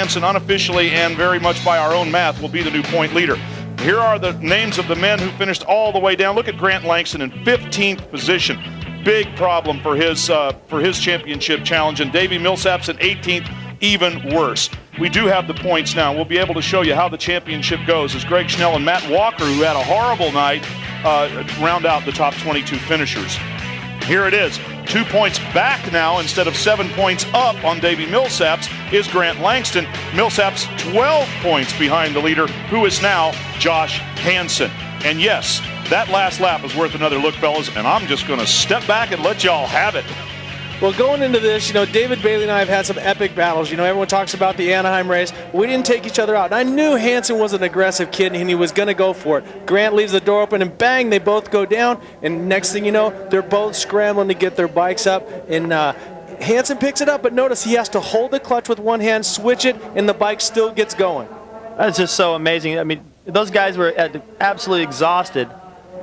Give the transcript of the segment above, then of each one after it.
Hansen, unofficially and very much by our own math, will be the new point leader. Here are the names of the men who finished all the way down. Look at Grant Langston in 15th position. Big problem for his championship challenge. And Davey Millsaps in 18th, even worse. We do have the points now. We'll be able to show you how the championship goes as Greg Schnell and Matt Walker, who had a horrible night, round out the top 22 finishers. Here it is. 2 points back now instead of 7 points up on Davey Millsaps is Grant Langston. Millsaps 12 points behind the leader, who is now Josh Hansen. And yes, that last lap is worth another look, fellas, and I'm just going to step back and let y'all have it. Well, going into this, David Bailey and I have had some epic battles. Everyone talks about the Anaheim race. We didn't take each other out. And I knew Hansen was an aggressive kid, and he was going to go for it. Grant leaves the door open, and bang, they both go down. And next thing you know, they're both scrambling to get their bikes up. And Hansen picks it up, but notice he has to hold the clutch with one hand, switch it, and the bike still gets going. That's just so amazing. I mean, those guys were absolutely exhausted,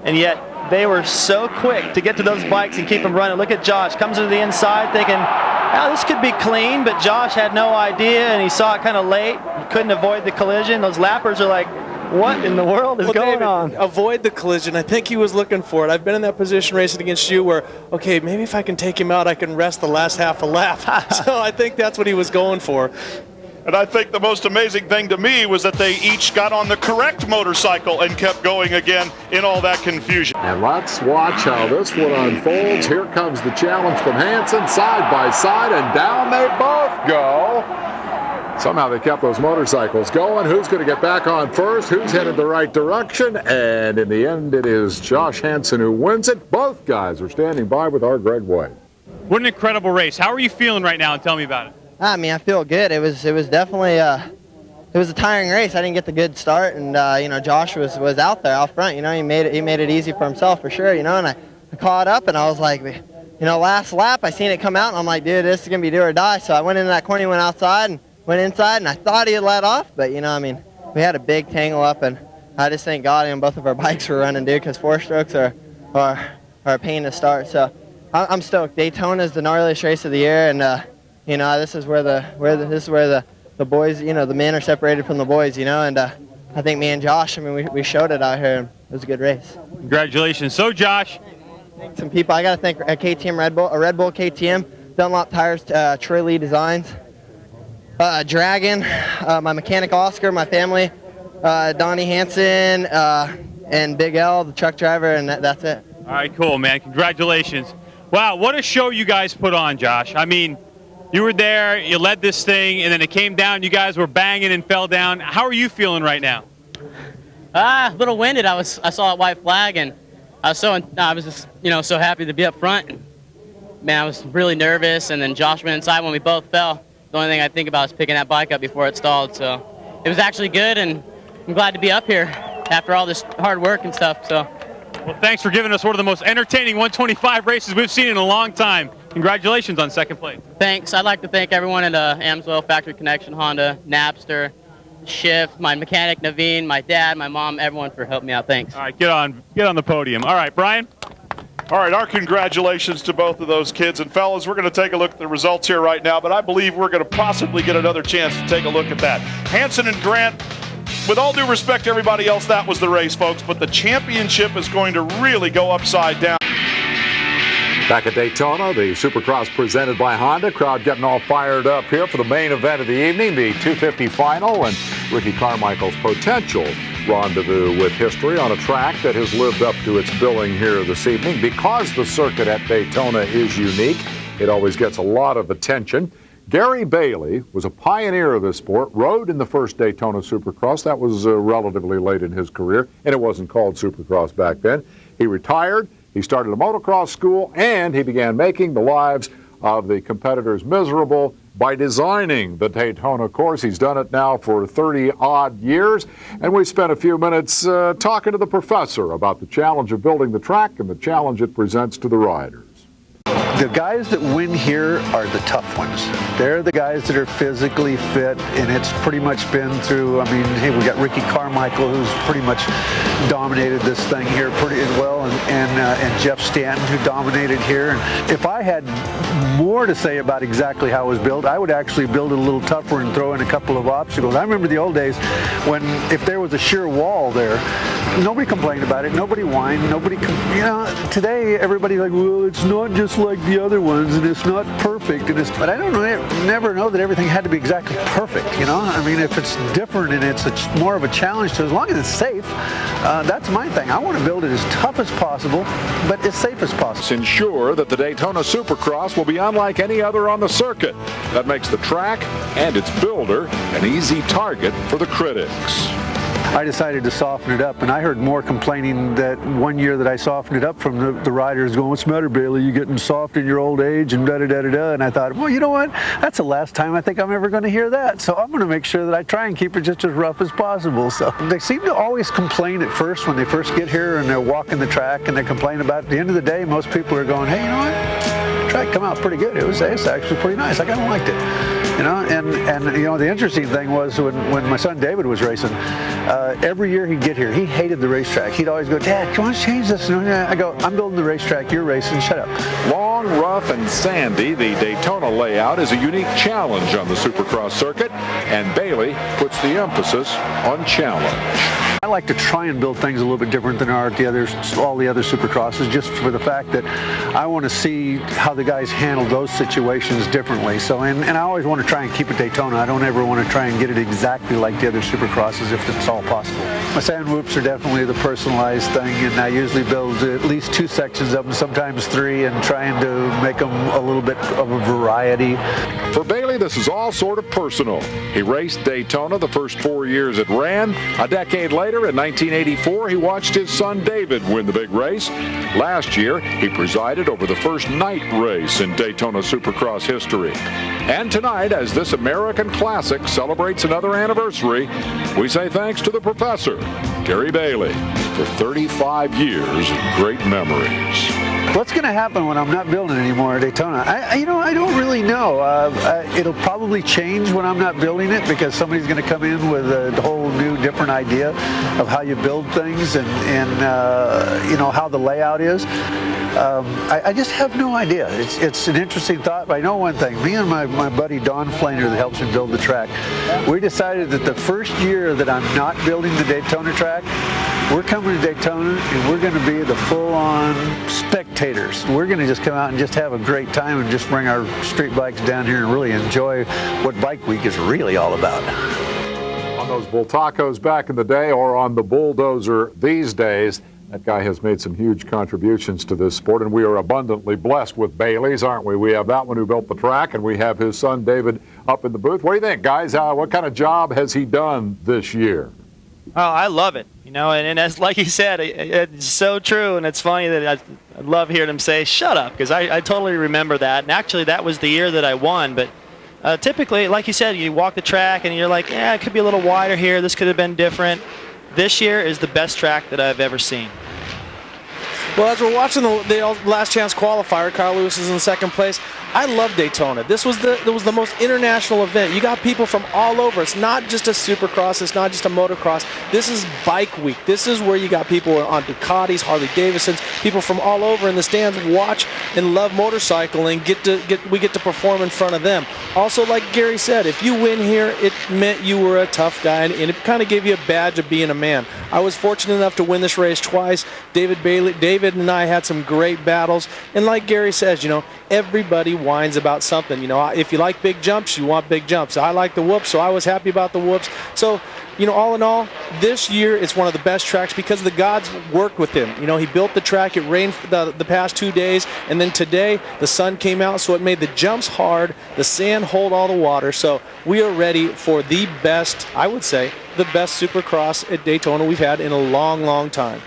and yet they were so quick to get to those bikes and keep them running. Look at Josh, comes to the inside thinking, oh, this could be clean, but Josh had no idea, and he saw it kind of late, couldn't avoid the collision. Those lappers are like, what in the world is going on? Avoid the collision. I think he was looking for it. I've been in that position racing against you where, okay, maybe if I can take him out, I can rest the last half a lap. So I think that's what he was going for. And I think the most amazing thing to me was that they each got on the correct motorcycle and kept going again in all that confusion. And let's watch how this one unfolds. Here comes the challenge from Hansen, side by side, and down they both go. Somehow they kept those motorcycles going. Who's going to get back on first? Who's headed the right direction? And in the end, it is Josh Hansen who wins it. Both guys are standing by with our Greg White. What an incredible race. How are you feeling right now? And tell me about it. I mean, I feel good. It was definitely it was a tiring race. I didn't get the good start, and Josh was out there out front. He made it easy for himself for sure. And I caught up, and I was like, last lap I seen it come out, and I'm like, dude, this is gonna be do or die. So I went into that corner, went outside, and went inside, and I thought he had let off, but we had a big tangle up, and I just thank God both of our bikes were running, dude, because 4-strokes are a pain to start. So I'm stoked. Daytona is the gnarliest race of the year, and this is where the boys, the men are separated from the boys, and I think me and Josh, we showed it out here. It was a good race. Congratulations. So, Josh. Thanks some people. I got to thank KTM Red Bull, KTM, Dunlop Tires, Troy Lee Designs, Dragon, my mechanic Oscar, my family, Donnie Hansen, and Big L, the truck driver, and that's it. All right, cool, man. Congratulations. Wow, what a show you guys put on, Josh. I mean, you were there, you led this thing, and then it came down, you guys were banging and fell down. How are you feeling right now? A little winded. I saw that white flag, and I was just so happy to be up front. Man, I was really nervous, and then Josh went inside when we both fell. The only thing I think about is picking that bike up before it stalled, so it was actually good, and I'm glad to be up here after all this hard work and stuff. So, well, thanks for giving us one of the most entertaining 125 races we've seen in a long time. Congratulations on second place. Thanks. I'd like to thank everyone at Amsoil, Factory Connection, Honda, Napster, Shift, my mechanic Naveen, my dad, my mom, everyone for helping me out. Thanks. All right, get on the podium. All right, Brian. All right, our congratulations to both of those kids. And fellas, we're going to take a look at the results here right now, but I believe we're going to possibly get another chance to take a look at that. Hansen and Grant, with all due respect to everybody else, that was the race, folks, but the championship is going to really go upside down. Back at Daytona, the Supercross presented by Honda. Crowd getting all fired up here for the main event of the evening, the 250 final, and Ricky Carmichael's potential rendezvous with history on a track that has lived up to its billing here this evening. Because the circuit at Daytona is unique, it always gets a lot of attention. Gary Bailey was a pioneer of this sport, rode in the first Daytona Supercross. That was relatively late in his career, and it wasn't called Supercross back then. He retired. He started a motocross school, and he began making the lives of the competitors miserable by designing the Daytona course. He's done it now for 30-odd years, and we spent a few minutes talking to the professor about the challenge of building the track and the challenge it presents to the riders. The guys that win here are the tough ones. They're the guys that are physically fit, and it's pretty much been through, I mean, hey, we got Ricky Carmichael, who's pretty much dominated this thing here pretty well, and Jeff Stanton, who dominated here. And if I had more to say about exactly how it was built, I would actually build it a little tougher and throw in a couple of obstacles. I remember the old days when if there was a sheer wall there, nobody complained about it, nobody whined, today everybody like, well, it's not just like the other ones, and it's not perfect, but I don't never know that everything had to be exactly perfect, I mean, if it's different and it's more of a challenge, so as long as it's safe, that's my thing. I want to build it as tough as possible, but as safe as possible. Ensure that the Daytona Supercross will be unlike any other on the circuit. That makes the track and its builder an easy target for the critics. I decided to soften it up, and I heard more complaining that one year that I softened it up from the riders going, what's the matter, Bailey? You getting soft in your old age and da-da-da-da-da. And I thought, well, you know what? That's the last time I think I'm ever going to hear that. So I'm going to make sure that I try and keep it just as rough as possible. So they seem to always complain at first when they first get here and they're walking the track and they complain about it. At the end of the day, most people are going, hey, you know what? The track come out pretty good. It's actually pretty nice. I kind of liked it. The interesting thing was when my son David was racing, every year he'd get here, he hated the racetrack. He'd always go, Dad, do you want to change this? And I go, I'm building the racetrack, you're racing, shut up. Long, rough, and sandy, the Daytona layout is a unique challenge on the Supercross circuit, and Bailey puts the emphasis on challenge. I like to try and build things a little bit different than all the other Supercrosses, just for the fact that I want to see how the guys handle those situations differently. So, and I always want to try and keep it Daytona. I don't ever want to try and get it exactly like the other Supercrosses if it's all possible. My sand whoops are definitely the personalized thing, and I usually build at least 2 sections of them, sometimes 3, and trying to make them a little bit of a variety. For Bailey, this is all sort of personal. He raced Daytona the first 4 years it ran. A decade later, in 1984, he watched his son David win the big race. Last year, he presided over the first night race in Daytona Supercross history. And tonight, as this American classic celebrates another anniversary, we say thanks to the professor, Gary Bailey, for 35 years of great memories. What's going to happen when I'm not building anymore at Daytona? I don't really know. It'll probably change when I'm not building it, because somebody's going to come in with a whole new, different idea of how you build things and how the layout is. I just have no idea. It's an interesting thought, but I know one thing. Me and my buddy Don Flaner that helps me build the track, we decided that the first year that I'm not building the Daytona track, we're coming to Daytona and we're going to be the full-on spectators. We're going to just come out and just have a great time and just bring our street bikes down here and really enjoy what Bike Week is really all about. On those bull tacos back in the day, or on the bulldozer these days, that guy has made some huge contributions to this sport, and we are abundantly blessed with Bailey's, aren't we? We have that one who built the track, and we have his son David up in the booth. What do you think, guys? What kind of job has he done this year? Oh, I love it. And as like he said, it's so true, and it's funny that I love hearing him say, shut up, because I totally remember that. And actually, that was the year that I won, but typically, like you said, you walk the track and you're like, yeah, it could be a little wider here, this could have been different. This year is the best track that I've ever seen. Well, as we're watching the last chance qualifier, Carl Lewis is in second place. I love Daytona. This was the most international event. You got people from all over. It's not just a supercross. It's not just a motocross. This is Bike Week. This is where you got people on Ducatis, Harley Davidsons, people from all over in the stands watch and love motorcycling. We get to perform in front of them. Also, like Gary said, if you win here, it meant you were a tough guy, and it kind of gave you a badge of being a man. I was fortunate enough to win this race twice. David and I had some great battles, and like Gary says, everybody whines about something. If you like big jumps, you want big jumps. I like the whoops, so I was happy about the whoops. So, all in all, this year it's one of the best tracks because the gods worked with him. He built the track. It rained the past 2 days, and then today the sun came out, so it made the jumps hard, the sand hold all the water. So we are ready for the best, I would say, the best Supercross at Daytona we've had in a long, long time.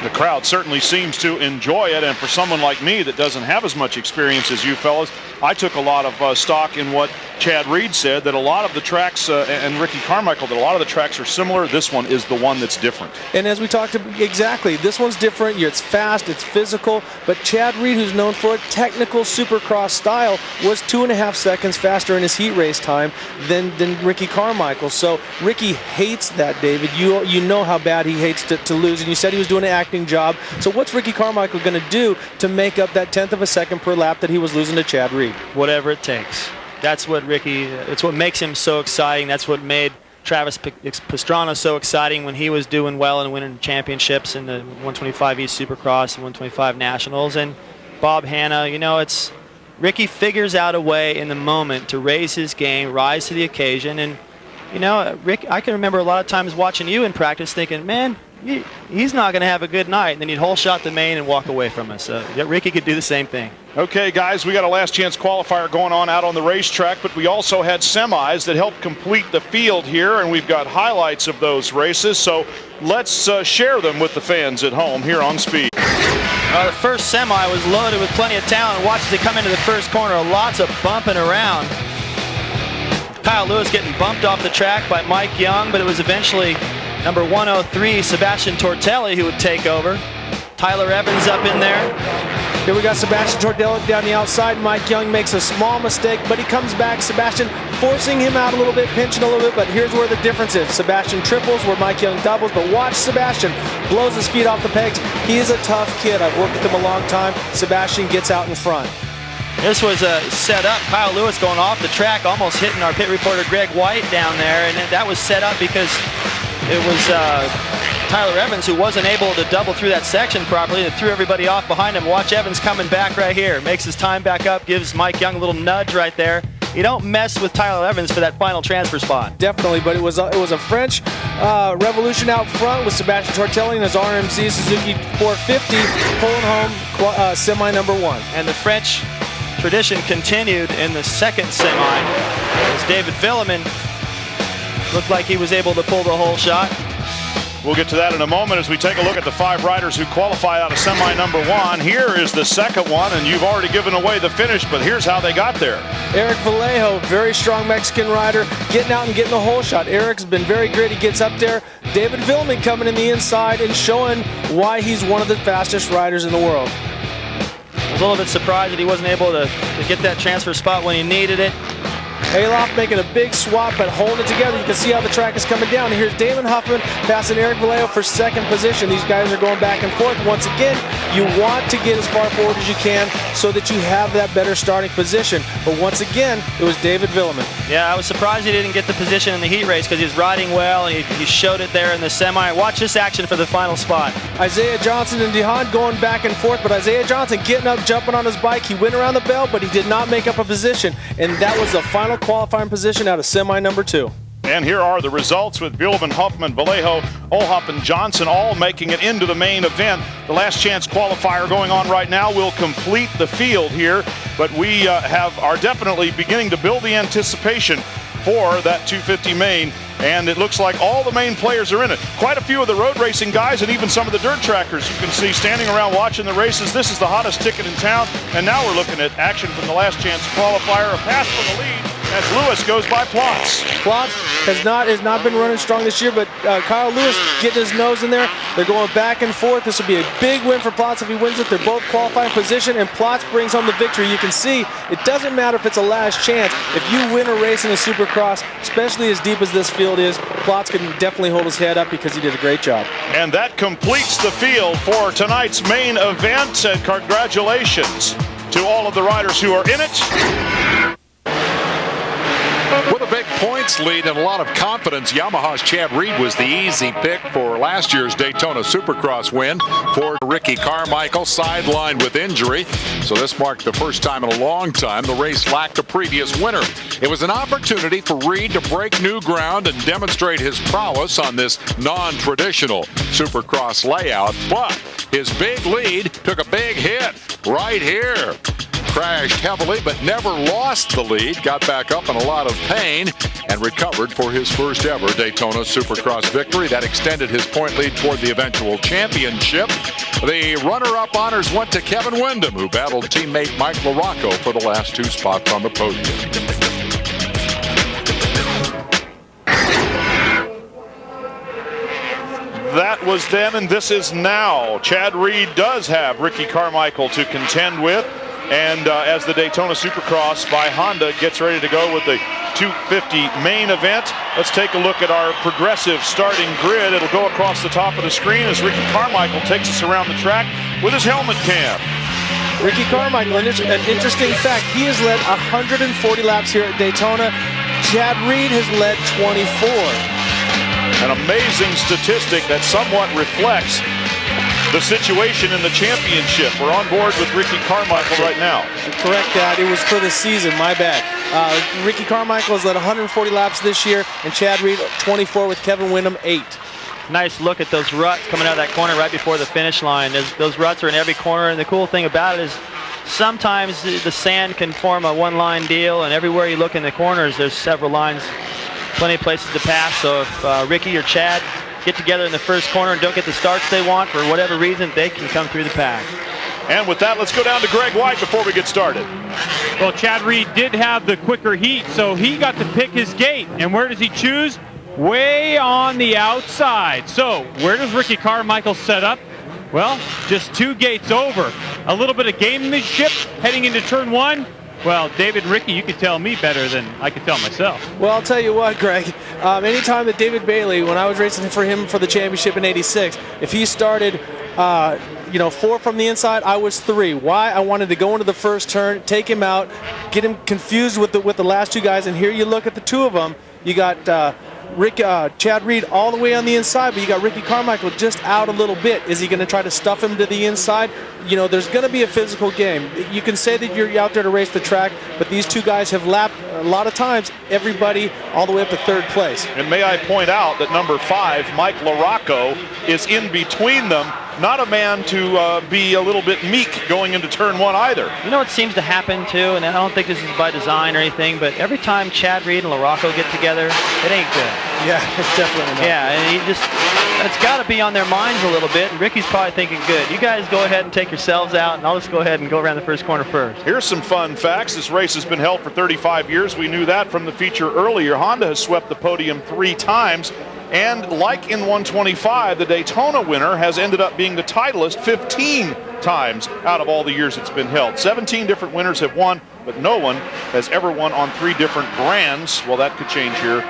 The crowd certainly seems to enjoy it, and for someone like me that doesn't have as much experience as you fellas, I took a lot of stock in what Chad Reed said, that a lot of the tracks, and Ricky Carmichael, that a lot of the tracks are similar. This one is the one that's different. And as we talked about, exactly, this one's different. It's fast, it's physical, but Chad Reed, who's known for a technical supercross style, was 2.5 seconds faster in his heat race time than Ricky Carmichael. So Ricky hates that, David. You know how bad he hates to lose, and you said he was doing an acting job. So what's Ricky Carmichael going to do to make up that 1/10 of a second per lap that he was losing to Chad Reed? Whatever it takes. That's what Ricky, it's what makes him so exciting. That's what made Travis Pastrana so exciting when he was doing well and winning championships in the 125 East Supercross and 125 Nationals. And Bob Hanna, you know, it's Ricky figures out a way in the moment to raise his game, rise to the occasion. And, you know, Rick, I can remember a lot of times watching you in practice thinking, man, he's not going to have a good night. And then he'd hole shot the main and walk away from us. Ricky could do the same thing. Okay, guys, we got a last chance qualifier going on out on the racetrack, but we also had semis that helped complete the field here, and we've got highlights of those races. So let's share them with the fans at home here on Speed. The first semi was loaded with plenty of talent. Watch as they come into the first corner. Lots of bumping around. Kyle Lewis getting bumped off the track by Mike Young, but it was eventually number 103, Sebastian Tortelli, who would take over. Tyler Evans up in there. Here we got Sebastian Tortelli down the outside. Mike Young makes a small mistake, but he comes back. Sebastian forcing him out a little bit, pinching a little bit, but here's where the difference is. Sebastian triples where Mike Young doubles, but watch Sebastian blows his feet off the pegs. He is a tough kid. I've worked with him a long time. Sebastian gets out in front. This was a set up. Kyle Lewis going off the track, almost hitting our pit reporter Greg White down there, and that was set up because it was Tyler Evans who wasn't able to double through that section properly and threw everybody off behind him. Watch Evans coming back right here. Makes his time back up, gives Mike Young a little nudge right there. You don't mess with Tyler Evans for that final transfer spot. Definitely, but it was a French revolution out front with Sebastian Tortelli and his RMZ Suzuki 450 pulling home semi number 1. And the French tradition continued in the second semi as David Villemin looked like he was able to pull the whole shot. We'll get to that in a moment as we take a look at the 5 riders who qualify out of semi number 1. Here is the second one, and you've already given away the finish, but here's how they got there. Eric Vallejo, very strong Mexican rider, getting out and getting the whole shot. Eric's been very great. He gets up there. David Villemin coming in the inside and showing why he's one of the fastest riders in the world. I was a little bit surprised that he wasn't able to get that transfer spot when he needed it. Alof making a big swap, but holding it together. You can see how the track is coming down. Here's Damon Huffman passing Eric Vallejo for second position. These guys are going back and forth. Once again, you want to get as far forward as you can so that you have that better starting position. But once again, it was David Villemin. Yeah, I was surprised he didn't get the position in the heat race because he was riding well. He showed it there in the semi. Watch this action for the final spot. Isaiah Johnson and DeHaan going back and forth, but Isaiah Johnson getting up, jumping on his bike. He went around the bell, but he did not make up a position. And that was the final qualifying position out of semi number 2. And here are the results with Villemin, Huffman, Vallejo, Olhoff, and Johnson all making it into the main event. The last chance qualifier going on right now will complete the field here, but we are definitely beginning to build the anticipation for that 250 main, and it looks like all the main players are in it. Quite a few of the road racing guys and even some of the dirt trackers you can see standing around watching the races. This is the hottest ticket in town, and now we're looking at action from the last chance qualifier. A pass for the lead as Lewis goes by Plotz. Plotz has not been running strong this year, but Kyle Lewis getting his nose in there. They're going back and forth. This will be a big win for Plotz if he wins it. They're both qualifying position, and Plotz brings home the victory. You can see it doesn't matter if it's a last chance. If you win a race in a Supercross, especially as deep as this field is, Plotz can definitely hold his head up because he did a great job. And that completes the field for tonight's main event. And congratulations to all of the riders who are in it. With a big points lead and a lot of confidence, Yamaha's Chad Reed was the easy pick for last year's Daytona Supercross win. For Ricky Carmichael, sidelined with injury, so this marked the first time in a long time the race lacked a previous winner. It was an opportunity for Reed to break new ground and demonstrate his prowess on this non-traditional Supercross layout, but his big lead took a big hit right here. crashed heavily but never lost the lead, got back up in a lot of pain, and recovered for his first ever Daytona Supercross victory. That extended his point lead toward the eventual championship. The runner-up honors went to Kevin Windham, who battled teammate Mike LaRocco for the last 2 spots on the podium. That was then, and this is now. Chad Reed does have Ricky Carmichael to contend with, and as the Daytona Supercross by Honda gets ready to go with the 250 main event, let's take a look at our progressive starting grid. It'll go across the top of the screen as Ricky Carmichael takes us around the track with his helmet cam. Ricky Carmichael, an interesting fact, he has led 140 laps here at Daytona. Chad Reed has led 24. An amazing statistic that somewhat reflects the situation in the championship. We're on board with Ricky Carmichael right now. Correct that. It was for the season. My bad. Ricky Carmichael has led 140 laps this year, and Chad Reed 24 with Kevin Windham 8. Nice look at those ruts coming out of that corner right before the finish line. Those ruts are in every corner, and the cool thing about it is sometimes the sand can form a one-line deal, and everywhere you look in the corners, there's several lines. Plenty of places to pass, so if Ricky or Chad get together in the first corner and don't get the starts they want for whatever reason, they can come through the pack. And with that, let's go down to Greg White before we get started. Well, Chad Reed did have the quicker heat, so he got to pick his gate. And where does he choose? Way on the outside. So where does Ricky Carmichael set up? Well, just 2 gates over. A little bit of gamemanship heading into turn 1. Well, David and Ricky, you could tell me better than I could tell myself. Well, I'll tell you what, Greg. Anytime that David Bailey, when I was racing for him for the championship in '86, if he started, 4 from the inside, I was 3. Why? I wanted to go into the first turn, take him out, get him confused with the last 2 guys. And here you look at the 2 of them. You got Chad Reed all the way on the inside, but you got Ricky Carmichael just out a little bit. Is he going to try to stuff him to the inside? There's going to be a physical game. You can say that you're out there to race the track, but these 2 guys have lapped a lot of times everybody all the way up to 3rd place. And may I point out that number 5, Mike LaRocco, is in between them. Not a man to be a little bit meek going into turn 1 either. You know what seems to happen too, and I don't think this is by design or anything, but every time Chad Reed and LaRocco get together, it ain't good. Yeah, it's definitely not. Yeah, and it's got to be on their minds a little bit, and Ricky's probably thinking, good, you guys go ahead and take yourselves out, and I'll just go ahead and go around the first corner first. Here's some fun facts. This race has been held for 35 years. We knew that from the feature earlier. Honda has swept the podium 3 times. And like in 125, the Daytona winner has ended up being the titleist 15 times out of all the years it's been held. 17 different winners have won, but no one has ever won on 3 different brands. Well, that could change here,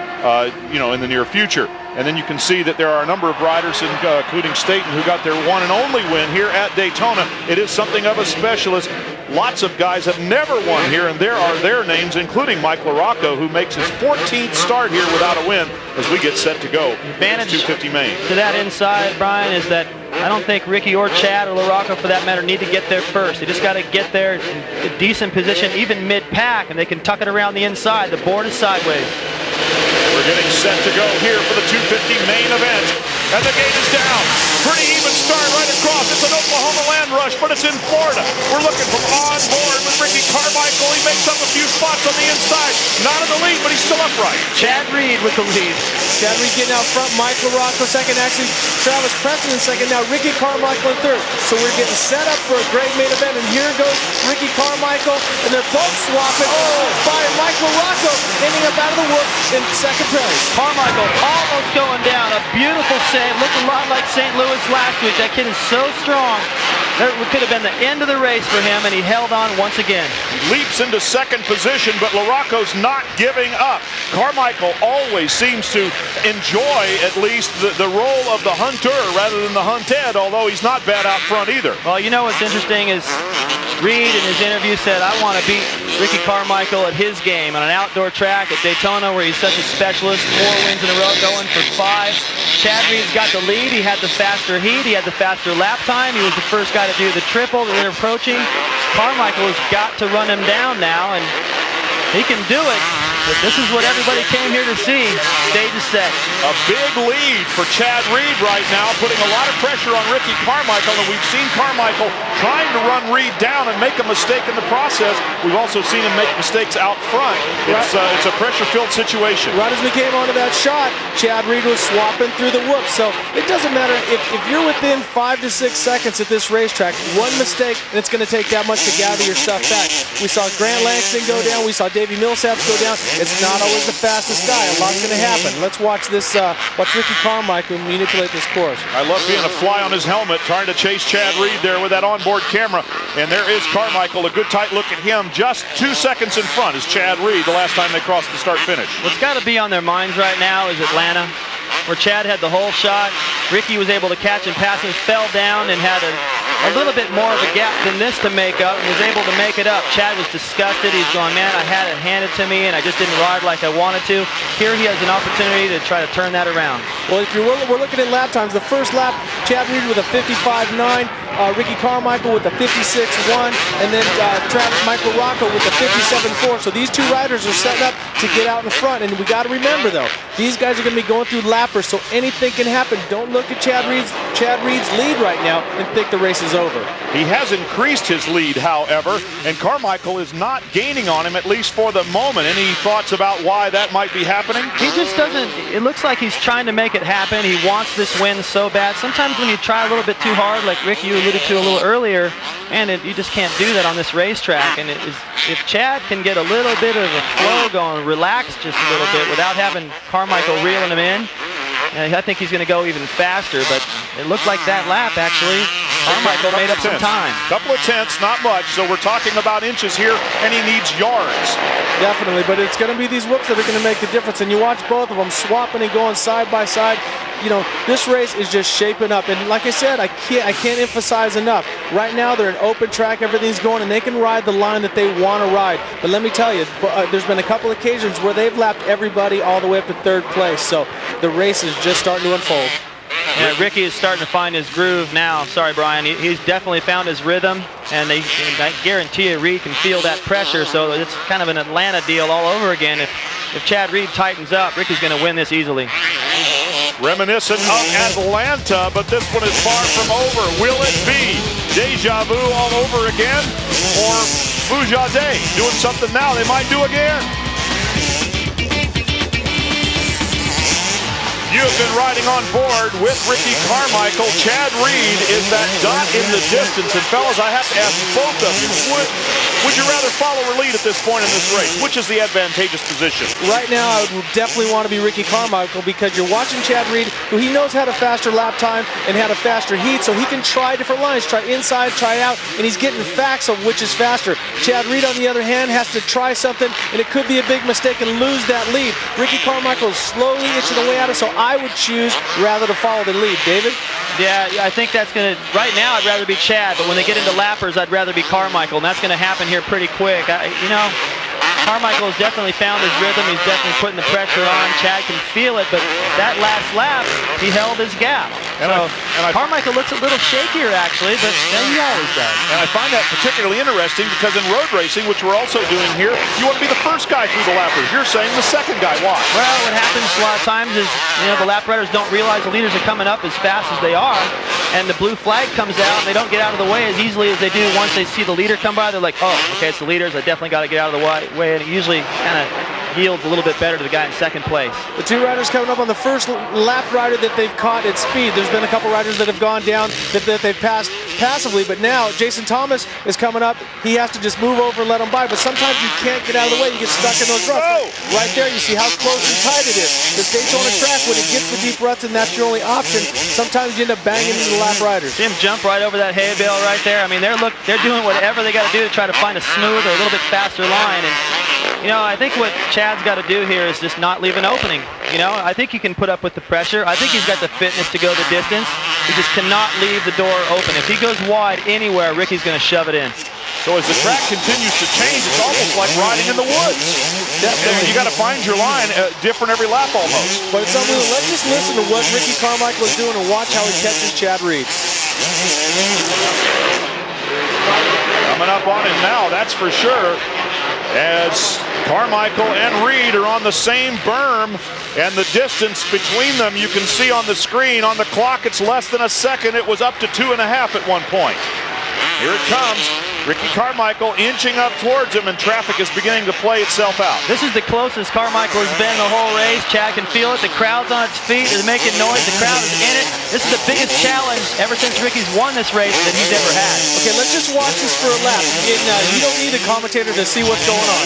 in the near future. And then you can see that there are a number of riders, including Staten, who got their one and only win here at Daytona. It is something of a specialist. Lots of guys have never won here, and there are their names, including Mike LaRocco, who makes his 14th start here without a win as we get set to go. Advantage 250 main. To that inside, Brian, is that I don't think Ricky or Chad or LaRocco, for that matter, need to get there first. They just got to get there in a decent position, even mid-pack, and they can tuck it around the inside. The board is sideways. We're getting set to go here for the 250 main event. And the gate is down. Pretty even start right across. It's an Oklahoma land rush, but it's in Florida. We're looking from on board with Ricky Carmichael. He makes up a few spots on the inside. Not in the lead, but he's still upright. Chad Reed with the lead. Chad Reed getting out front. Mike LaRocco second. Actually, Travis Preston in second. Now Ricky Carmichael in third. So we're getting set up for a great main event. And here goes Ricky Carmichael. And they're both swapping. By Mike LaRocco ending up out of the woods in second place. Carmichael almost going down. A beautiful save. Looked a lot like St. Louis last week. That kid is so strong. That could have been the end of the race for him, and he held on once again. He leaps into second position, but LaRocco's not giving up. Carmichael always seems to enjoy at least the role of the hunter rather than the hunted, although he's not bad out front either. Well, you know what's interesting is Reed in his interview said, I want to beat Ricky Carmichael at his game on an outdoor track at Daytona where he's such a specialist. 4 wins in a row, going for 5. Chad Reed's got the lead. He had the faster heat. He had the faster lap time. He was the first guy to do the triple. They're approaching. Carmichael has got to run him down now, and he can do it. But this is what everybody came here to see. Stage is set. A big lead for Chad Reed right now, putting a lot of pressure on Ricky Carmichael, and we've seen Carmichael trying to run Reed down and make a mistake in the process. We've also seen him make mistakes out front. It's a pressure-filled situation. Right as we came onto that shot, Chad Reed was swapping through the whoops. So it doesn't matter if you're within 5 to 6 seconds at this racetrack, one mistake, and it's going to take that much to gather your stuff back. We saw Grant Langston go down. We saw Davey Millsaps go down. It's not always the fastest guy. A lot's going to happen. Let's watch this. Watch Ricky Carmichael manipulate this course. I love being a fly on his helmet, trying to chase Chad Reed there with that onboard camera. And there is Carmichael. A good tight look at him. Just 2 seconds in front is Chad Reed the last time they crossed the start-finish. What's got to be on their minds right now is Atlanta, where Chad had the whole shot. Ricky was able to catch and pass and fell down and had a little bit more of a gap than this to make up and was able to make it up. Chad was disgusted. He's going, man, I had it handed to me and I just didn't ride like I wanted to. Here he has an opportunity to try to turn that around. Well, if we're looking at lap times, the first lap, Chad Reed with a 55.9, Ricky Carmichael with a 56.1, and then Michael Rocco with a 57.4. So these two riders are setting up to get out in front. And we got to remember, though, these guys are going to be going through lappers, so anything can happen. Don't look at Chad Reed's lead right now and think the race is over. He has increased his lead, however, and Carmichael is not gaining on him, at least for the moment. Any thoughts about why that might be happening? He just doesn't, it looks like he's trying to make it happen. He wants this win so bad. Sometimes when you try a little bit too hard, like Rick, you alluded to a little earlier, and you just can't do that on this racetrack. And if Chad can get a little bit of a flow going, relax just a little bit without having Carmichael reeling him in, I think he's going to go even faster. But it looked like that lap, actually, Carmichael made up some time. Couple of tenths, not much. So we're talking about inches here, and he needs yards. Definitely, but it's going to be these whoops that are going to make the difference. And you watch both of them swapping and going side by side. You know, this race is just shaping up. And like I said, I can't emphasize enough. Right now, they're an open track. Everything's going, and they can ride the line that they want to ride. But let me tell you, there's been a couple occasions where they've lapped everybody all the way up to third place. So the race is just starting to unfold. Yeah, Ricky is starting to find his groove now. Sorry, Brian. He's definitely found his rhythm, and I guarantee you Reed can feel that pressure. So it's kind of an Atlanta deal all over again. If Chad Reed tightens up, Ricky's going to win this easily. Reminiscent of Atlanta, but this one is far from over. Will it be deja vu all over again, or Bujade doing something now they might do again? You have been riding on board with Ricky Carmichael. Chad Reed is that dot in the distance. And fellas, I have to ask both of you, would you rather follow or lead at this point in this race? Which is the advantageous position? Right now, I would definitely want to be Ricky Carmichael, because you're watching Chad Reed, who he knows had a faster lap time and had a faster heat, so he can try different lines, try inside, try out, and he's getting facts of which is faster. Chad Reed, on the other hand, has to try something, and it could be a big mistake and lose that lead. Ricky Carmichael is slowly inching the way out of it, so I would choose rather to follow the lead. David? Yeah, I think that's going to, right now I'd rather be Chad, but when they get into lappers, I'd rather be Carmichael, and that's going to happen here pretty quick. Carmichael has definitely found his rhythm. He's definitely putting the pressure on. Chad can feel it, but that last lap, he held his gap. Carmichael looks a little shakier, actually, but he always does. And I find that particularly interesting because in road racing, which we're also doing here, you want to be the first guy through the lappers. You're saying the second guy. Why? Well, what happens a lot of times is, the lap riders don't realize the leaders are coming up as fast as they are, and the blue flag comes out, and they don't get out of the way as easily as they do once they see the leader come by. They're like, oh, okay, it's the leaders. I definitely got to get out of the way. And it usually kind of yields a little bit better to the guy in second place. The two riders coming up on the first lap rider that they've caught at speed. There's been a couple riders that have gone down that they've passed passively, but now Jason Thomas is coming up. He has to just move over and let him by, but sometimes you can't get out of the way. You get stuck in those ruts. Oh. Right there, you see how close and tight it is. This Daytona track, when it gets the deep ruts and that's your only option, sometimes you end up banging into the lap riders. See him jump right over that hay bale right there. I mean, they're doing whatever they got to do to try to find a smooth or a little bit faster line. And I think what Chad's got to do here is just not leave an opening. I think he can put up with the pressure. I think he's got the fitness to go the distance. He just cannot leave the door open. If he goes wide anywhere, Ricky's going to shove it in. So as the track continues to change, it's almost like riding in the woods. Definitely. You got to find your line different every lap almost. But it's unbelievable. Let's just listen to what Ricky Carmichael is doing and watch how he catches Chad Reed. Coming up on him now, that's for sure. As Carmichael and Reed are on the same berm, and the distance between them you can see on the screen. On the clock, it's less than a second. It was up to 2.5 at one point. Here it comes. Ricky Carmichael inching up towards him, and traffic is beginning to play itself out. This is the closest Carmichael has been the whole race. Chad can feel it. The crowd's on its feet. They're making noise. The crowd is in it. This is the biggest challenge ever since Ricky's won this race that he's ever had. Okay, let's just watch this for a lap. You don't need a commentator to see what's going on.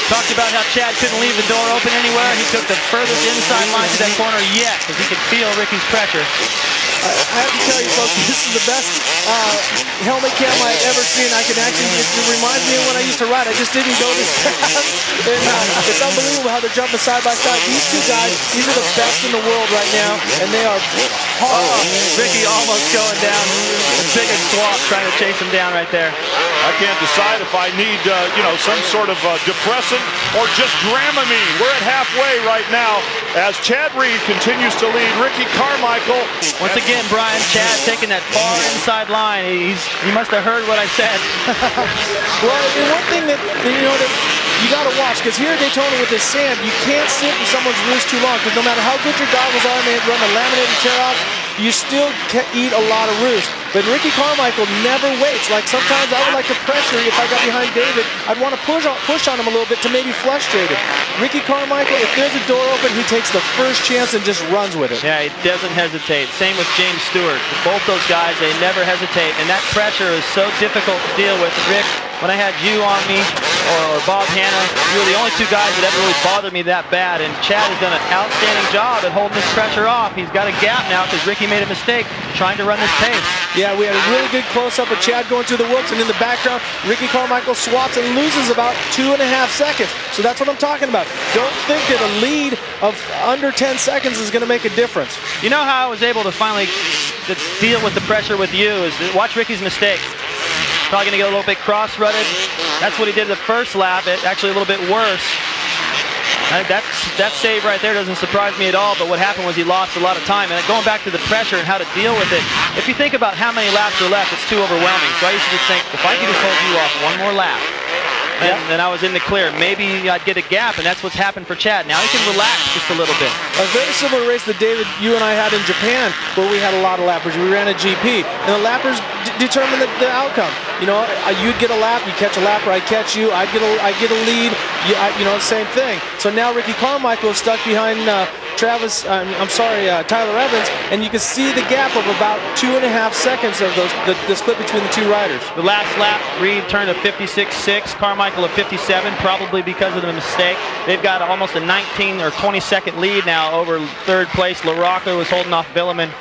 Talked about how Chad couldn't leave the door open anywhere. He took the furthest inside line to that corner yet, because he could feel Ricky's pressure. I have to tell you folks, this is the best helmet cam I've ever seen. I can actually, it reminds me of when I used to ride. I just didn't go this fast. And it's unbelievable how they're jumping side by side. These two guys, these are the best in the world right now, and they are hard. Ricky almost going down. The biggest swap trying to chase him down right there. I can't decide if I need, some sort of depressant or just Dramamine. We're at halfway right now as Chad Reed continues to lead Ricky Carmichael. Once again, Brian, Chad taking that far inside line. He must have heard what I said. Well, and one thing that you got to watch, because here at Daytona with this sand, you can't sit in someone's roost too long, because no matter how good your goggles are, may run a laminated tear off, you still can eat a lot of roost. But Ricky Carmichael never waits. Like sometimes I would like to pressure, if I got behind David, I'd want to push on him a little bit to maybe frustrate him. Ricky Carmichael, if there's a door open, he takes the first chance and just runs with it. Yeah, he doesn't hesitate. Same with James Stewart. Both those guys, they never hesitate. And that pressure is so difficult to deal with. Rick, when I had you on me, or Bob Hanna, you were the only two guys that ever really bothered me that bad. And Chad has done an outstanding job at holding this pressure off. He's got a gap now because Ricky made a mistake trying to run this pace. Yeah, we had a really good close-up of Chad going through the whoops, and in the background, Ricky Carmichael swaps and loses about 2.5 seconds. So that's what I'm talking about. Don't think that a lead of under 10 seconds is going to make a difference. You know how I was able to finally deal with the pressure with you is watch Ricky's mistake. Probably going to get a little bit cross-rutted. That's what he did the first lap. Actually a little bit worse. That save right there doesn't surprise me at all, but what happened was he lost a lot of time. And going back to the pressure and how to deal with it, if you think about how many laps are left, it's too overwhelming. So I used to just think, if I could just hold you off one more lap, then I was in the clear. Maybe I'd get a gap, and that's what's happened for Chad. Now he can relax just a little bit. A very similar race that David, you and I had in Japan, where we had a lot of lappers. We ran a GP, and the lappers determine the outcome. You'd get a lap, you catch a lapper, I'd catch you, I'd get a lead, same thing. So now Ricky Carmichael is stuck behind Tyler Evans, and you can see the gap of about 2.5 seconds of the split between the two riders. The last lap, Reed turned a 56.6, Carmichael a 57, probably because of the mistake. They've got almost a 19 or 20 second lead now over third place. LaRocca was holding off Villeman,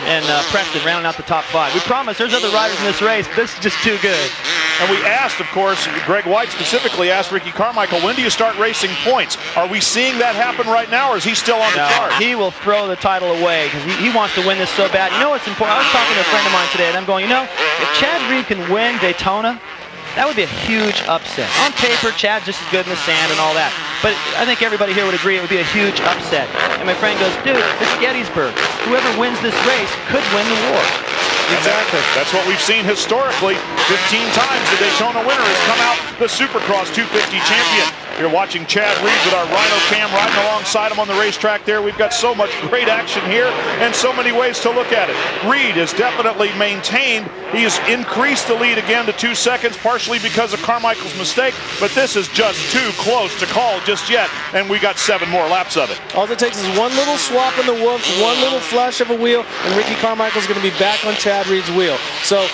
and Preston rounding out the top 5. We promise there's other riders in this race. This is just too good. And we asked, of course, Greg White specifically asked Ricky Carmichael, when do you start racing points? Are we seeing that happen right now, or is he still on the chart? He will throw the title away because he wants to win this so bad. You know what's important? I was talking to a friend of mine today, and I'm going, if Chad Reed can win Daytona, that would be a huge upset. On paper, Chad's just as good in the sand and all that. But I think everybody here would agree it would be a huge upset. And my friend goes, dude, it's Gettysburg. Whoever wins this race could win the war. Exactly. That's what we've seen historically. 15 times the Daytona winner has come out the Supercross 250 champion. You're watching Chad Reed with our Rhino Cam riding alongside him on the racetrack there. We've got so much great action here and so many ways to look at it. Reed has definitely maintained. He has increased the lead again to 2 seconds, partially because of Carmichael's mistake, but this is just too close to call just yet, and we got 7 more laps of it. All it takes is one little swap in the whoops, one little flash of a wheel, and Ricky Carmichael's going to be back on Chad Reed's wheel. So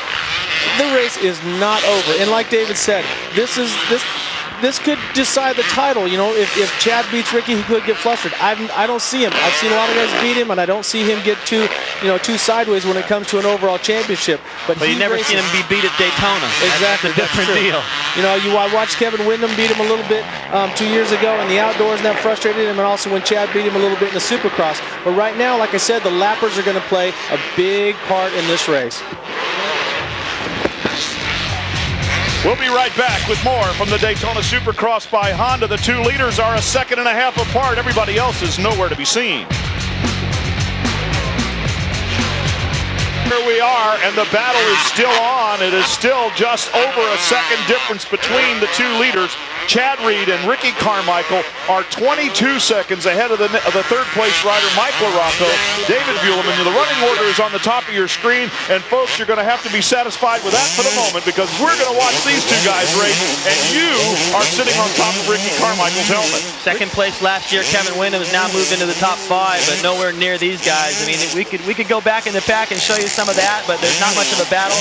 the race is not over. And like David said, this could decide the title. You know, if Chad beats Ricky, he could get flustered. I don't see him. I've seen a lot of guys beat him, and I don't see him get too sideways when it comes to an overall championship. But you never seen him be beat at Daytona. Exactly, that's a different deal. You know, I watched Kevin Windham beat him a little bit 2 years ago in the outdoors, and that frustrated him, and also when Chad beat him a little bit in the Supercross. But right now, like I said, the lappers are going to play a big part in this race. We'll be right back with more from the Daytona Supercross by Honda. The two leaders are a second and a half apart. Everybody else is nowhere to be seen. Here we are, and the battle is still on. It is still just over a second difference between the two leaders. Chad Reed and Ricky Carmichael are 22 seconds ahead of the third-place rider, Mike LaRocco. David Buellman, the running order is on the top of your screen, and folks, you're going to have to be satisfied with that for the moment because we're going to watch these two guys race, and you are sitting on top of Ricky Carmichael's helmet. Second place last year, Kevin Windham has now moved into the top 5, but nowhere near these guys. I mean, we could go back in the pack and show you some of that, but there's not much of a battle.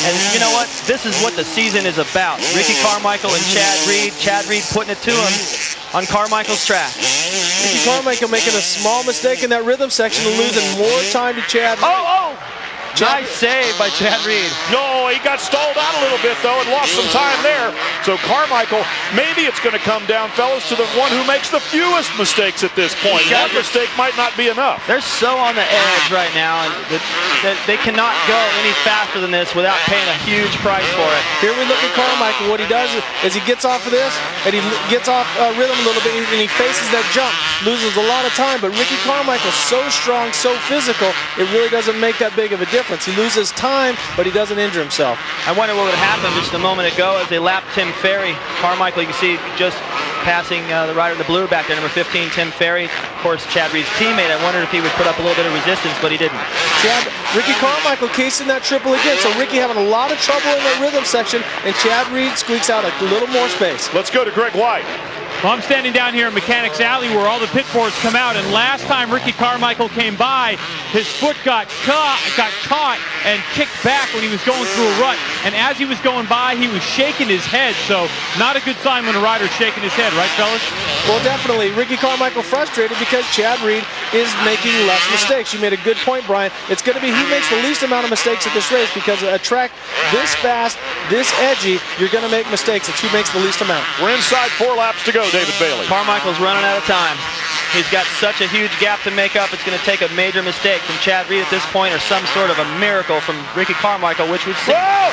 And you know what? This is what the season is about. Ricky Carmichael and Chad Reed. Chad Reed putting it to him on Carmichael's track. Ricky Carmichael making a small mistake in that rhythm section and losing more time to Chad. Nice save by Chad Reed. No, he got stalled out a little bit, though, and lost some time there. So Carmichael, maybe it's going to come down, fellas, to the one who makes the fewest mistakes at this point. One mistake might not be enough. They're so on the edge right now, and they cannot go any faster than this without paying a huge price for it. Here we look at Carmichael. What he does is he gets off of this, and he gets off rhythm a little bit, and he faces that jump, loses a lot of time. But Ricky Carmichael, so strong, so physical, it really doesn't make that big of a difference. He loses time, but he doesn't injure himself. I wonder what would happen just a moment ago as they lapped Tim Ferry. Carmichael, you can see just passing the rider in the blue back there, number 15, Tim Ferry. Of course, Chad Reed's teammate. I wondered if he would put up a little bit of resistance, but he didn't. Ricky Carmichael casing that triple again, so Ricky having a lot of trouble in that rhythm section, and Chad Reed squeaks out a little more space. Let's go to Greg White. Well, I'm standing down here in Mechanics Alley where all the pit boards come out, and last time Ricky Carmichael came by, his foot got caught and kicked back when he was going through a rut, and as he was going by, he was shaking his head, so not a good sign when a rider's shaking his head, right, fellas? Well, definitely. Ricky Carmichael frustrated because Chad Reed is making less mistakes. You made a good point, Brian. It's going to be he makes the least amount of mistakes at this race because a track this fast, this edgy, you're going to make mistakes. It's who makes the least amount. We're inside 4 laps to go, David Bailey. Carmichael's running out of time. He's got such a huge gap to make up. It's going to take a major mistake from Chad Reed at this point or some sort of a miracle from Ricky Carmichael, which would see. Whoa!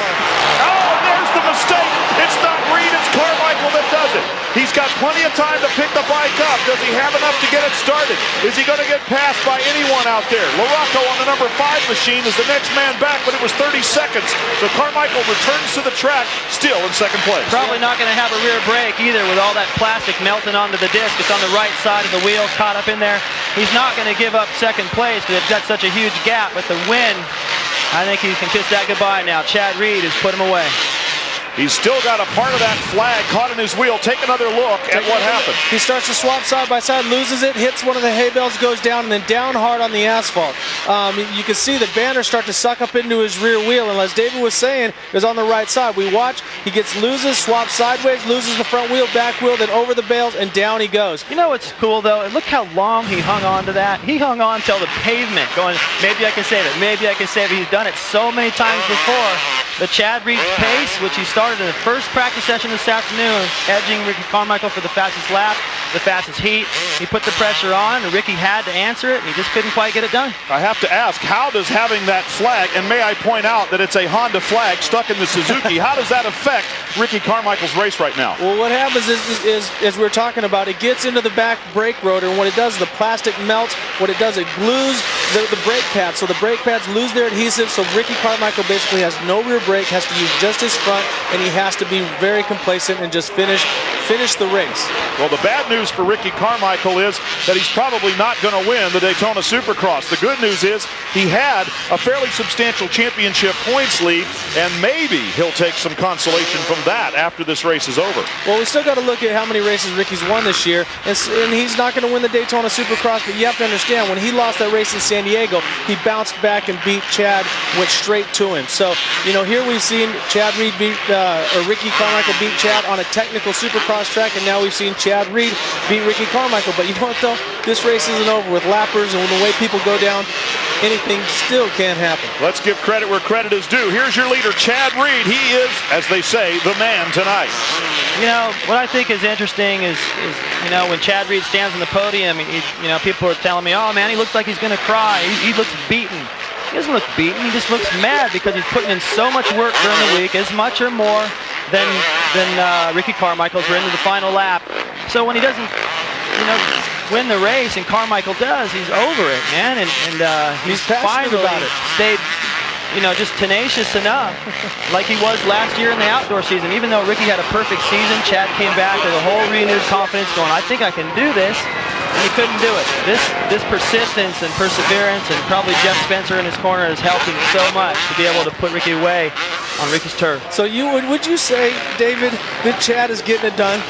Oh, there's the mistake. It's not Reed, it's Carmichael that does it. He's got plenty of time to pick the bike up. Does he have enough to get it started? Is he going to get passed by anyone out there? LaRocco on the number 5 machine is the next man back, but it was 30 seconds. So Carmichael returns to the track, still in second place. Probably not going to have a rear brake either with all that plastic melting onto the disc. It's on the right side of the wheel, caught up in there. He's not going to give up second place because it's got such a huge gap. But the win, I think he can kiss that goodbye now. Chad Reed has put him away. He's still got a part of that flag caught in his wheel. Take another look at what happened. He starts to swap side by side, loses it, hits one of the hay bales, goes down, and then down hard on the asphalt. You can see the banner start to suck up into his rear wheel, and as David was saying, it was on the right side. We watch, he loses, swaps sideways, loses the front wheel, back wheel, then over the bales, and down he goes. You know what's cool, though? Look how long he hung on to that. He hung on till the pavement, going, maybe I can save it, maybe I can save it. He's done it so many times before. The Chad Reed pace, which he started in the first practice session this afternoon, edging Ricky Carmichael for the fastest lap, the fastest heat. He put the pressure on, and Ricky had to answer it, and he just couldn't quite get it done. I have to ask, how does having that flag, and may I point out that it's a Honda flag stuck in the Suzuki, how does that affect Ricky Carmichael's race right now? Well, what happens is as we're talking about, it gets into the back brake rotor, and what it does, the plastic melts. What it does, it glues the brake pads, so the brake pads lose their adhesive, so Ricky Carmichael basically has no rear brake, has to use just his front, and he has to be very complacent and just finish the race. Well, the bad news for Ricky Carmichael is that he's probably not going to win the Daytona Supercross. The good news is he had a fairly substantial championship points lead, and maybe he'll take some consolation from that after this race is over. Well, we still got to look at how many races Ricky's won this year, and he's not going to win the Daytona Supercross, but you have to understand, when he lost that race in San Diego, he bounced back and beat Chad, went straight to him. So, you know, here we've seen Chad Reed beat, or Ricky Carmichael beat Chad on a technical Supercross Supercross track, and now we've seen Chad Reed beat Ricky Carmichael. But you know what, though? This race isn't over. With lappers and the way people go down, anything still can happen. Let's give credit where credit is due. Here's your leader, Chad Reed. He is, as they say, the man tonight. You know, what I think is interesting is you know, when Chad Reed stands on the podium, you know, people are telling me, oh, man, he looks like he's going to cry. He looks beaten. He doesn't look beaten. He just looks mad because he's putting in so much work during the week, as much or more than Ricky Carmichael's into the final lap. So when he doesn't, you know, win the race and Carmichael does, he's over it, man. And he's finally about it. Stayed, you know, just tenacious enough, like he was last year in the outdoor season. Even though Ricky had a perfect season, Chad came back with a whole renewed confidence, going, I think I can do this. And he couldn't do it. This persistence and perseverance, and probably Jeff Spencer in his corner, has helped him so much to be able to put Ricky away on Ricky's turf. So would you say, David, that Chad is getting it done?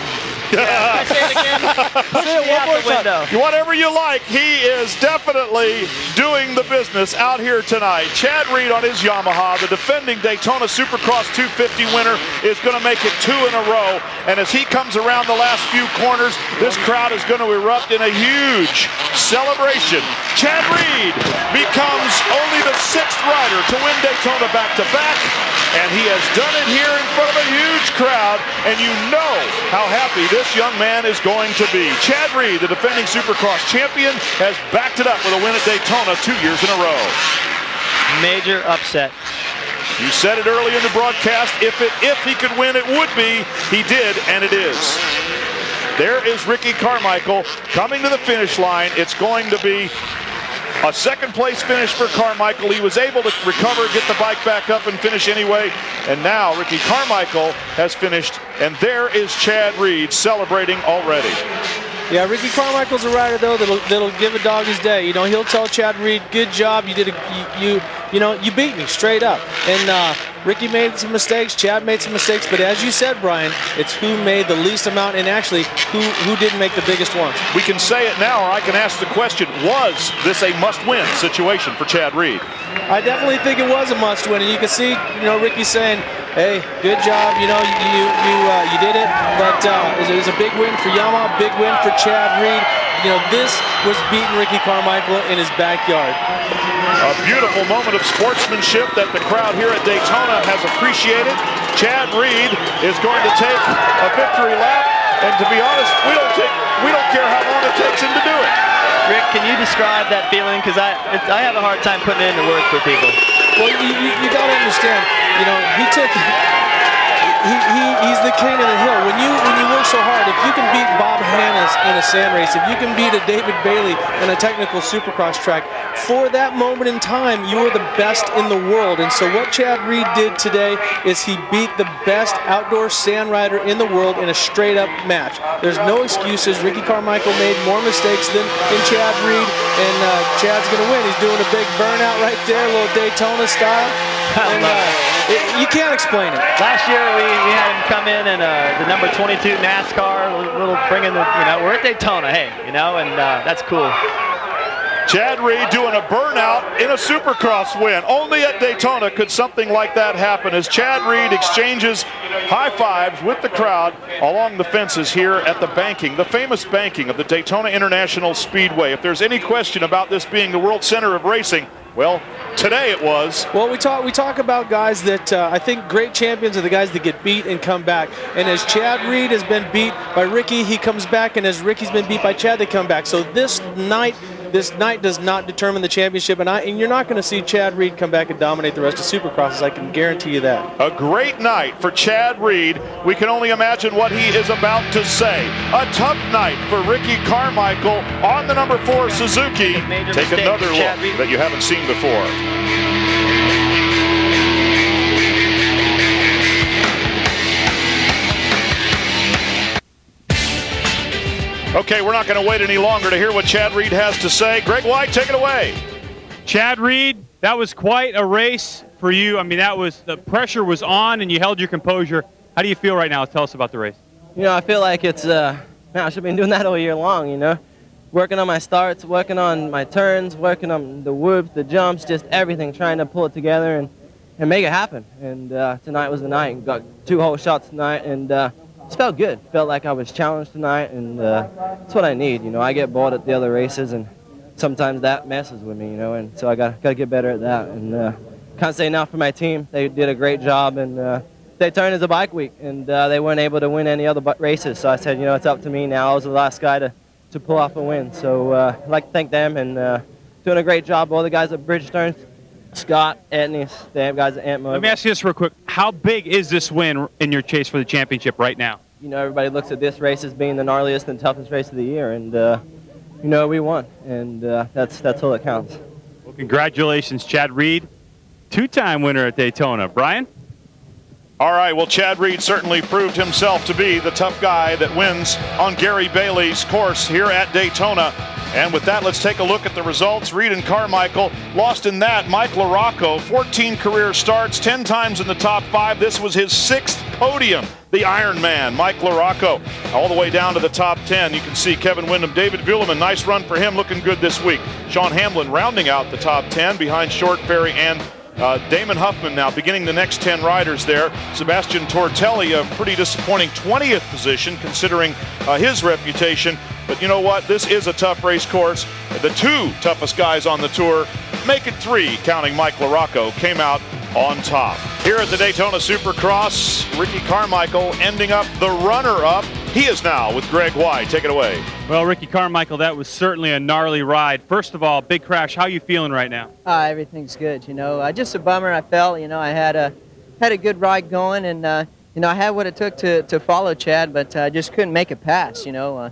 Yeah. Say it again. Push me out the window. Whatever you like, he is definitely doing the business out here tonight. Chad Reed on his Yamaha, the defending Daytona Supercross 250 winner, is going to make it 2 in a row. And as he comes around the last few corners, this crowd is going to erupt in a huge celebration. Chad Reed becomes only the 6th rider to win Daytona back-to-back. And he has done it here in front of a huge crowd, and you know how happy this young man is going to be. Chad Reed, the defending Supercross champion, has backed it up with a win at Daytona 2 years in a row. Major upset. You said it early in the broadcast, if he could win, it would be. He did, and it is. There is Ricky Carmichael coming to the finish line. It's going to be a second-place finish for Carmichael. He was able to recover, get the bike back up, and finish anyway. And now Ricky Carmichael has finished, and there is Chad Reed celebrating already. Yeah, Ricky Carmichael's a rider, though, that'll give a dog his day. You know, he'll tell Chad Reed, good job, you did you beat me straight up. And Ricky made some mistakes, Chad made some mistakes, but as you said, Brian, it's who made the least amount, and actually who didn't make the biggest ones. We can say it now, or I can ask the question, was this a must-win situation for Chad Reed? I definitely think it was a must-win, and you can see, you know, Ricky saying, hey, good job, you know, you did it, but it was a big win for Yamaha, big win for Chad Reed. You know, this was beating Ricky Carmichael in his backyard. A beautiful moment of sportsmanship that the crowd here at Daytona has appreciated. Chad Reed is going to take a victory lap, and to be honest, we don't care how long it takes him to do it. Rick, can you describe that feeling? Because I have a hard time putting it into words for people. Well, you got to understand, you know, he's the king of the hill. When you work so hard, if you can beat Bob Hannes in a sand race, if you can beat a David Bailey in a technical Supercross track, for that moment in time, you are the best in the world. And so what Chad Reed did today is he beat the best outdoor sand rider in the world in a straight-up match. There's no excuses. Ricky Carmichael made more mistakes than Chad Reed, and Chad's going to win. He's doing a big burnout right there, a little Daytona style. And, you can't explain it. Last year we had him come in the number 22 NASCAR, little bringing the, you know, we're at Daytona, hey, you know, and that's cool. Chad Reed doing a burnout in a Supercross win. Only at Daytona could something like that happen, as Chad Reed exchanges high fives with the crowd along the fences here at the banking, the famous banking of the Daytona International Speedway. If there's any question about this being the world center of racing, well, today it was. Well, we talk about guys that I think great champions are the guys that get beat and come back. And as Chad Reed has been beat by Ricky, he comes back, and as Ricky's been beat by Chad, they come back. So this night does not determine the championship, and you're not going to see Chad Reed come back and dominate the rest of Supercrosses. I can guarantee you that. A great night for Chad Reed. We can only imagine what he is about to say. A tough night for Ricky Carmichael on the number 4 Suzuki. Take another look that you haven't seen before. Okay, we're not going to wait any longer to hear what Chad Reed has to say. Greg White, take it away. Chad Reed, that was quite a race for you. I mean, the pressure was on, and you held your composure. How do you feel right now? Tell us about the race. You know, I feel like it's, man, I should have been doing that all year long, you know. Working on my starts, working on my turns, working on the whoops, the jumps, just everything, trying to pull it together and make it happen. And tonight was the night. Got 2 whole shots tonight, and just felt good. Felt like I was challenged tonight, and that's what I need. You know, I get bored at the other races, and sometimes that messes with me, you know, and so I got to get better at that. And can't say enough for my team. They did a great job, and Daytona is a bike week, and they weren't able to win any other races. So I said, you know, it's up to me now. I was the last guy to pull off a win. So I'd like to thank them, and doing a great job. All the guys at Bridgestone, Scott, Etnies, the guys at Ant Motor. Let me ask you this real quick. How big is this win in your chase for the championship right now? You know, everybody looks at this race as being the gnarliest and toughest race of the year, and you know, we won, and that's all that counts. Well, congratulations, Chad Reed, two-time winner at Daytona. Brian? All right, well, Chad Reed certainly proved himself to be the tough guy that wins on Gary Bailey's course here at Daytona. And with that, let's take a look at the results. Reed and Carmichael lost in that. Mike LaRocco, 14 career starts, 10 times in the top 5. This was his 6th podium. The Iron Man, Mike LaRocco, all the way down to the top 10. You can see Kevin Windham, David Vuillemin, nice run for him, looking good this week. Sean Hamlin rounding out the top 10 behind Short Ferry and Damon Huffman now beginning the next 10 riders there. Sebastian Tortelli, a pretty disappointing 20th position considering his reputation. But you know what? This is a tough race course. The 2 toughest guys on the tour, make it 3, counting Mike LaRocco, came out on top. Here at the Daytona Supercross, Ricky Carmichael ending up the runner-up. He is now with Greg White. Take it away. Well, Ricky Carmichael, that was certainly a gnarly ride. First of all, big crash. How are you feeling right now? Everything's good, you know. Just a bummer. I felt, you know, I had a good ride going, and you know, I had what it took to follow Chad, but I just couldn't make it pass. You know,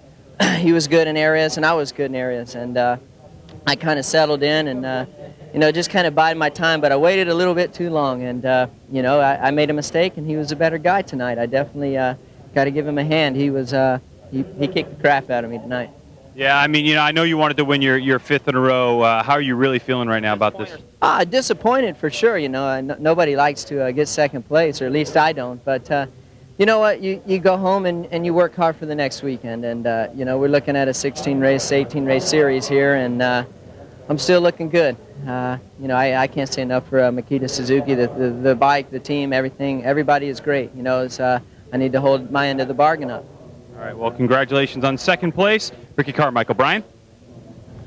he was good in areas, and I was good in areas, and I kind of settled in and you know, just kind of bided my time. But I waited a little bit too long, and you know, I made a mistake, and he was a better guy tonight. I definitely got to give him a hand. He was he kicked the crap out of me tonight. Yeah, I mean, you know, I know you wanted to win your 5th in a row. How are you really feeling right now about this? Disappointed for sure. You know, nobody likes to get second place, or at least I don't. But you know what? You go home and you work hard for the next weekend. And you know, we're looking at a 16-race, 18-race series here, and I'm still looking good. You know, I can't say enough for Makita Suzuki, the bike, the team, everything. Everybody is great. You know, I need to hold my end of the bargain up. All right, well, congratulations on 2nd place. Ricky Carmichael. Brian?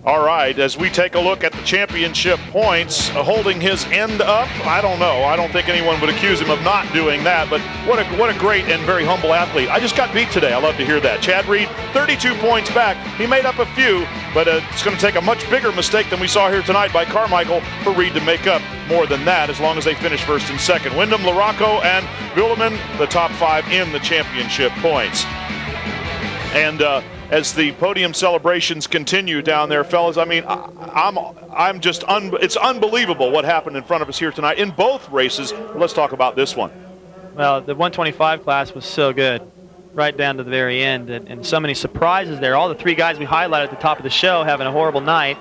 All right, as we take a look at the championship points, holding his end up, I don't know. I don't think anyone would accuse him of not doing that, but what a great and very humble athlete. I just got beat today. I love to hear that. Chad Reed, 32 points back. He made up a few, but it's going to take a much bigger mistake than we saw here tonight by Carmichael for Reed to make up more than that, as long as they finish 1st and 2nd. Windham, LaRocco, and Vuillemin, the top 5 in the championship points. And as the podium celebrations continue down there, fellas, I mean, I'm just it's unbelievable what happened in front of us here tonight in both races. Let's talk about this one. Well, the 125 class was so good, right down to the very end, and so many surprises there. All the 3 guys we highlighted at the top of the show having a horrible night,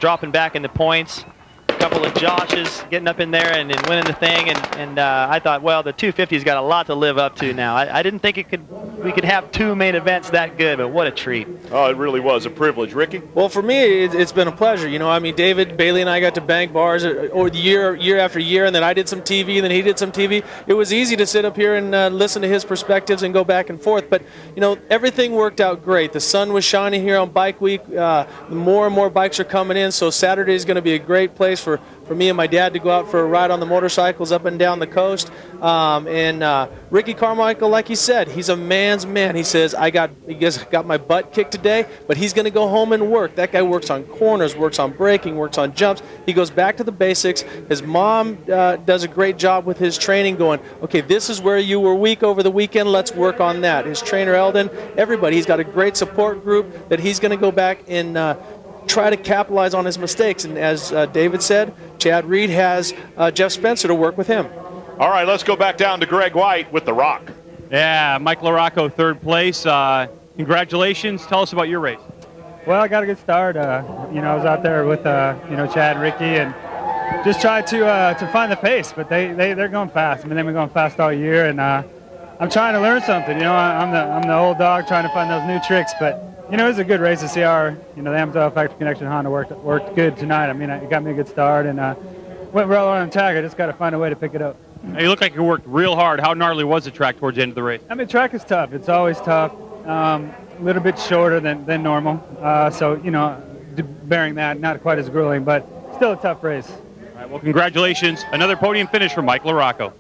dropping back into points. A couple of Joshes getting up in there and winning the thing, and I thought, well, the 250's got a lot to live up to now. I didn't think we could have 2 main events that good, but what a treat. Oh, it really was a privilege. Ricky? Well, for me, it's been a pleasure. You know, I mean, David Bailey and I got to bank bars over the year after year, and then I did some TV, and then he did some TV. It was easy to sit up here and listen to his perspectives and go back and forth. But, you know, everything worked out great. The sun was shining here on Bike Week. More and more bikes are coming in, so Saturday is going to be a great place for me and my dad to go out for a ride on the motorcycles up and down the coast. Ricky Carmichael, like he said, he's a man's man. He says, I got my butt kicked today, but he's going to go home and work. That guy works on corners, works on braking, works on jumps. He goes back to the basics. His mom does a great job with his training, going, okay, this is where you were weak over the weekend. Let's work on that. His trainer, Eldon, everybody. He's got a great support group that he's going to go back and try to capitalize on his mistakes. And as David said, Chad Reed has Jeff Spencer to work with him. All right, let's go back down to Greg White with The Rock. Yeah, Mike LaRocco, 3rd place. Congratulations. Tell us about your race. Well, I got a good start. You know, I was out there with you know, Chad and Ricky, and just tried to find the pace. But they're going fast. I mean, they've been going fast all year, and I'm trying to learn something. You know, I'm the old dog trying to find those new tricks. But you know, it was a good race to see our, you know, the Amtel Factory Connection Honda worked good tonight. I mean, it got me a good start and went well on track. I just got to find a way to pick it up. You look like you worked real hard. How gnarly was the track towards the end of the race? I mean, track is tough. It's always tough. A little bit shorter than normal. So, you know, bearing that, not quite as grueling, but still a tough race. All right, well, congratulations. Another podium finish for Mike LaRocco.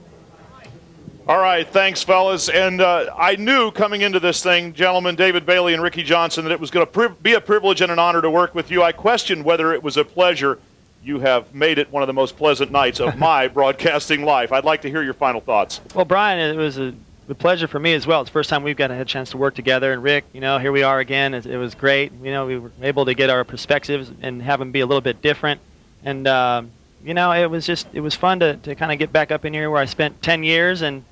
All right, thanks, fellas. And I knew coming into this thing, gentlemen, David Bailey and Ricky Johnson, that it was going to be a privilege and an honor to work with you. I questioned whether it was a pleasure. You have made it one of the most pleasant nights of my broadcasting life. I'd like to hear your final thoughts. Well, Brian, it was a pleasure for me as well. It's the first time we've had a chance to work together. And Rick, you know, here we are again. It was great. You know, we were able to get our perspectives and have them be a little bit different. And, you know, it was fun to kind of get back up in here where I spent 10 years and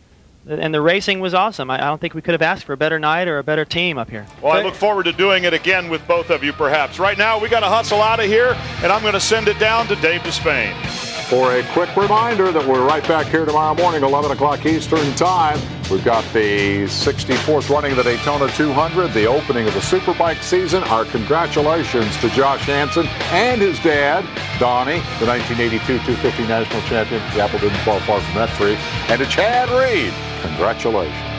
the racing was awesome. I don't think we could have asked for a better night or a better team up here. Well, I look forward to doing it again with both of you, perhaps. Right now, we got to hustle out of here, and I'm going to send it down to Dave Despain. For a quick reminder that we're right back here tomorrow morning, 11 o'clock Eastern Time. We've got the 64th running of the Daytona 200, the opening of the Superbike season. Our congratulations to Josh Hansen and his dad, Donnie, the 1982 250 national champion. The apple didn't fall far from that tree. And to Chad Reed, congratulations.